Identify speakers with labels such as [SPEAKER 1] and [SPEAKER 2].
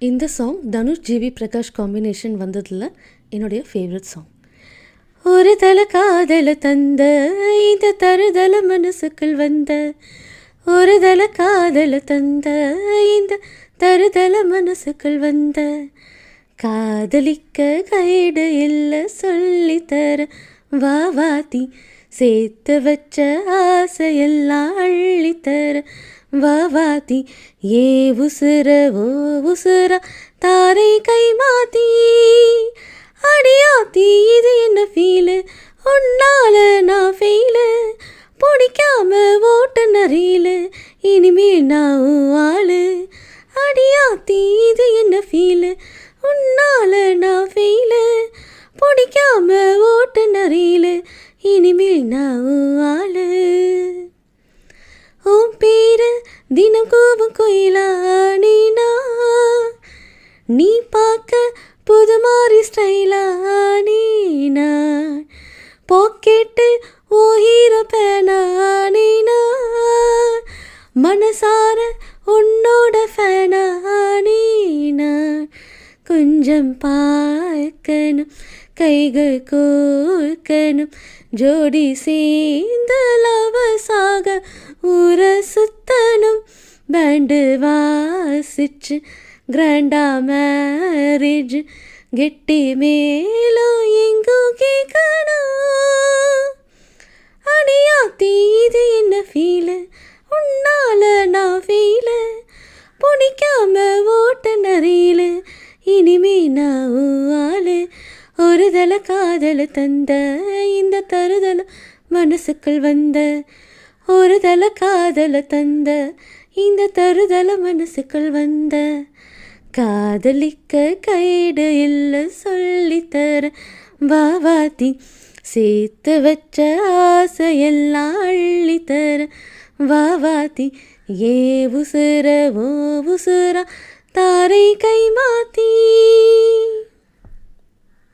[SPEAKER 1] இந்த song Dhanush GV Prakash combination வந்ததில் என்னுடைய ஃபேவரட் சாங். ஒரு தல காதல தந்த இந்த தருதல மனசுக்குள் வந்த, ஒரு தல காதல தந்த இந்த தருதல மனசுக்குள் வந்த, காதலிக்க கைடு இல்லை சொல்லித்தர வாவாத்தி, சேர்த்து வச்ச ஆசையெல்லாம் அள்ளித்தர வாவாத்தி, ஏ உசுர ஓ உசுரா தாரை கை மாத்தி, அடியாத்தி இது என்ன ஃபீலு, உன்னால நான் ஃபெயிலு, பிடிக்காம ஓட்ட நரீலு, இனிமேல் நான் ஆளு, அடியாத்தி இது என்ன ஃபீலு, உன்னால நான் ஃபெயிலு, பிடிக்காம ஓட்ட நரீலு, இனிமேல் நான் ஆளு. உன் பேரு தினம் கூவும் கோயிலா நீனா, நீ பார்க்க புது மாதிரி ஸ்டைலா நீனா, பாக்கெட்டு ஓ ஹீரோ பேனா நீனா, மனசார உன்னோட ஃபேனா நீனா, கொஞ்சம் பார்க்கணும் கைகள் கோர்க்கணும், ஜோடி சேர்ந்து லவசாக ஊர சுத்தணும், பேண்டு வாசிச்சு கிராண்டா மேரேஜ், கெட்டி மேலும் எங்கும் கேட்கணும், அடியாத்தி இது என்ன ஃபீலு, உன்னால நான் ஃபீலு, பிடிக்காம ஓட்ட நரீலு, இனிமே நான் ஆளு, ஒரு தல காதல தந்த இந்த தருதல மனசுக்குள் வந்த, ஒரு தல காதல தந்த இந்த தருதல மனசுக்குள் வந்த, காதலிக்க கைடு இல்லை சொல்லித்தர வாவாத்தி, சேர்த்து வச்ச ஆசையெல்லாம் அள்ளித்தர வாவாத்தி, ஏ உசுர ஓ உசுரா தாரை கை மாத்தி.